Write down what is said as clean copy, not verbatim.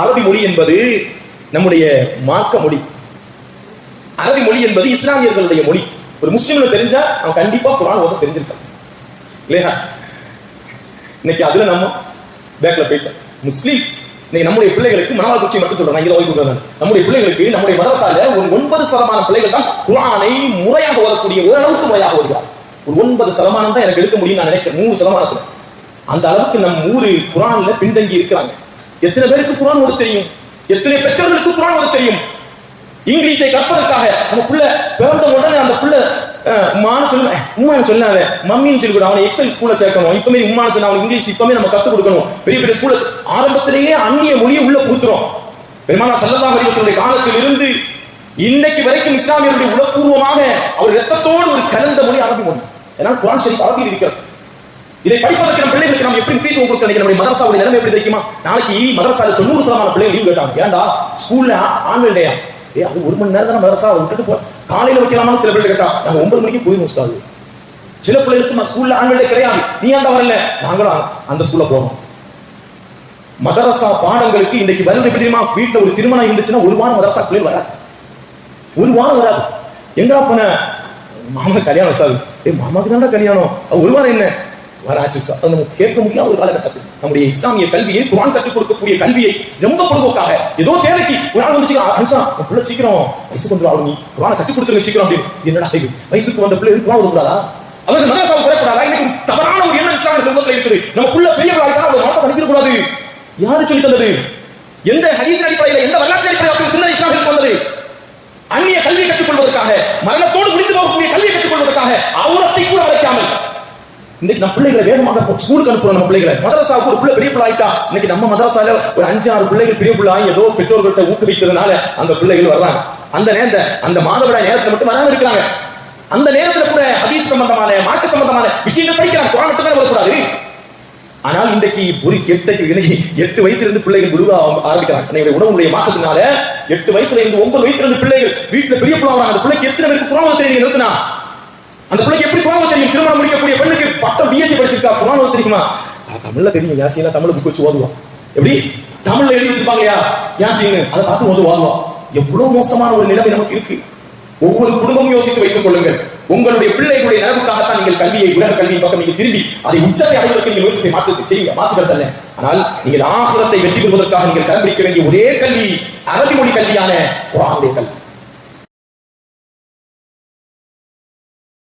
அரபி மொழி என்பது நம்முடைய மார்க்க மொழி. அரபி மொழி என்பது இஸ்லாமியர்களுடைய மொழி. ஒரு முஸ்லிம்ல தெரிஞ்சா அவன் கண்டிப்பா குர்ஆன் ஓத தெரிஞ்சிருக்கான் இல்லையா? இன்னைக்கு அதுல நம்ம பேக்ல போயிட்டோம். முஸ்லீம் இன்னைக்கு நம்முடைய பிள்ளைகளுக்கு மனவாள் குச்சி மட்டும் சொல்றேன், இதை ஓதி கொடுக்குறேன். நம்முடைய பிள்ளைகளுக்கு நம்முடைய மதரசால ஒரு 9% பிள்ளைகள் தான் குர்ஆனை முறையாக ஓதக்கூடிய, ஓரளவுக்கு முறையாக ஓதுகிறார். ஒரு 9% தான் எனக்கு எடுக்க முடியும் நான் நினைக்கிறேன். 100% அந்த அளவுக்கு நம்ம ஊரு குர்ஆன்ல பின்தங்கி இருக்கிறாங்க. எத்தனை பேருக்கு குர்ஆன் ஓத தெரியும்? எத்தனை பெற்றோர்களுக்கு குர்ஆன் ஓத தெரியும்? இங்கிலீஷை கற்பதற்காக நம்ம புள்ள பிறந்த உடனே அந்த புள்ள உம்மான்னு சொல்லுவேன், உம்மான்னு சொல்லாத மம்மின்னு சொல்லி கூட அவனை எக்ஸல் ஸ்கூல்ல சேர்க்கணும். இப்பமே உம்மான்னு சொன்னா அவனுக்கு இங்கிலீஷ் இப்பமே நம்ம கத்துக் கொடுக்கணும். பெரிய பெரிய ஸ்கூல்ல ஆரம்பத்திலேயே அந்நிய மொழியை உள்ள ஊத்துறோம். பெருமானார் ஸல்லல்லாஹு அலைஹி வஸல்லம் காலத்தில் இருந்து இன்னைக்கு வரைக்கும் இஸ்லாமியர்களுடைய உளப்பூர்வமாக அவர் ரத்தத்தோடு ஒரு கலந்த மொழி அரபி மொழி. ஏன்னா குர்ஆன் ஷரீஃப் அரபியில் இருக்கிறது. இதை படிப்பதற்கு நம்ம பிள்ளைகளுக்கு நம்ம எப்படி முக்கியத்துவம் கொடுக்க நம்முடைய மதரசாவுடைய நிலைமை எப்படி தெரியுமா? நாளைக்கு மதரசால 90% பிள்ளைகள் லீவ் கேட்டாங்க. ஏன்டா ஸ்கூல்ல ஆனுவல் டேயா? அது 1 மணி நேரம் தான் மதரசா விட்டுட்டு போ, காலையில வைக்கலாமான்னு சில பிள்ளைகள் கேட்டா நாங்க 9 மணிக்கு போயிடும் உஸ்தாது. சில பிள்ளைகளுக்கு ஸ்கூல்ல ஆனுவல் டே கிடையாது, நீ ஏன்டா வரல? நாங்களும் அந்த ஸ்கூல்ல போறோம். மதரசா பாடங்களுக்கு இன்னைக்கு வருது எப்படி தெரியுமா? வீட்டுல ஒரு திருமணம் இருந்துச்சுன்னா 1 வாரம் மதரசா பிள்ளைகள் வராது, 1 வாரம் வராது. எங்கடா போன? மாமா கல்யாணம் உஸ்தாது. மாமாக்கு தான்டா கல்யாணம், 1 வாரம் என்ன வராச்சு? நம்ம கேட்க முடியாத ஒரு காலகட்டத்தில் நம்முடைய இஸ்லாமிய கல்வியை, குர்ஆன் கற்றுக் கொடுக்கக்கூடிய கல்வியை ரொம்ப பொழுதுக்காக ஏதோ தேவைக்கு குர்ஆன் வந்து பிள்ளை சீக்கிரம் வயசுக்கு வந்து ஆளுங்க குர்ஆனை கற்றுக் கொடுத்துருங்க சீக்கிரம் அப்படின்னு. என்னடா இது வயசுக்கு வந்த பிள்ளை குர்ஆன் ஓதக்கூடாதா? அவருக்கு மதரசாவை குறைக்கூடாதா? இன்னைக்கு தவறான ஒரு எண்ணம் இஸ்லாமிய குடும்பத்தில் இருக்குது. நம்ம புள்ள பெரியவர்களாக அவர் மாசம் அனுப்பிடக்கூடாது. யாரு சொல்லி தந்தது? எந்த ஹதீஸ் அடிப்படையில், எந்த வரலாற்று அடிப்படையில் சின்ன இஸ்லாமிற்கு வந்தது? அந்நிய கல்வியை கற்றுக் கொள்வதற்காக, மரணத்தோடு முடிந்து போகக்கூடிய கல்வியை கற்றுக் கொள்வதற்காக அவுரத்தை கூட வளைக்காமல் இன்னைக்கு நம்ம பிள்ளைகளை வேகமாக ஸ்கூலுக்கு அனுப்புறோம். நம்ம பிள்ளைகளை மதரசாவுக்கு ஒரு பிள்ளை பெரிய பிள்ளை ஆயிட்டா, இன்னைக்கு நம்ம மதரசால ஒரு 5-6 பிள்ளைகள் பெரிய பிள்ளை ஆகி ஏதோ பெற்றோர்கள்ட்ட ஊக்குவித்ததுனால அந்த பிள்ளைகள் வர்றாங்க. அந்த நேரத்தை அந்த மாதவிடாய் நேரத்தில் மட்டும் வராம இருக்கிறாங்க. அந்த நேரத்தில் கூட ஹதீஸ் சம்பந்தமான, மார்க்க சம்பந்தமான விஷயங்கள் படிக்கிறாங்க. குர்ஆன் மட்டும் தான் வரக்கூடாது. ஆனால் இன்றைக்கு ஒரு 8 வயசுல இருந்து பிள்ளைகள் குருவா ஆரம்பிக்கிறாங்க. உணவுடைய மாற்றத்தினால 8 வயசுல இருந்து 9 வயசுல இருந்து பிள்ளைகள் வீட்டுல பெரிய பிள்ளை வராங்க. அந்த பிள்ளைக்கு எத்தனை பேருக்கு குர்ஆன் தெரியும் நிறுத்தினா? அந்த பிள்ளைக்கு எப்படி குர்ஆன் தெரியும்? திருமணம் முடிக்கக்கூடிய பெண்ணுக்கு பட்டம் பிஎஸ்சி படிச்சிருக்கா, குர்ஆன் தெரியுமா? தமிழ்ல தெரியும், யாசீனா தமிழ் புக் வச்சு ஓதுவோம். எப்படி தமிழ்ல எழுதி வச்சிருப்பாங்கயா யாசீன், அதை பார்த்து ஓதுவோம். எவ்வளவு மோசமான ஒரு நிலைமை நமக்கு இருக்கு. ஒவ்வொரு குடும்பமும் யோசித்து வைத்துக் கொள்ளுங்கள். உங்களுடைய பிள்ளைகளுடைய நலவுக்காகத்தான் நீங்கள் கல்வியை, உலக கல்வியின் பக்கம் நீங்கள் திரும்பி அதை உச்சத்தை அடைவதற்கு நீங்கள் முயற்சி செய்யுங்க, மாற்றுகிறதல்ல. ஆனால் நீங்கள் ஆகிரத்தை வெற்றி பெறுவதற்காக நீங்கள் கடைபிடிக்க வேண்டிய ஒரே கல்வி அரபி மொழி கல்வியான குர்ஆனுடைய கல்வி.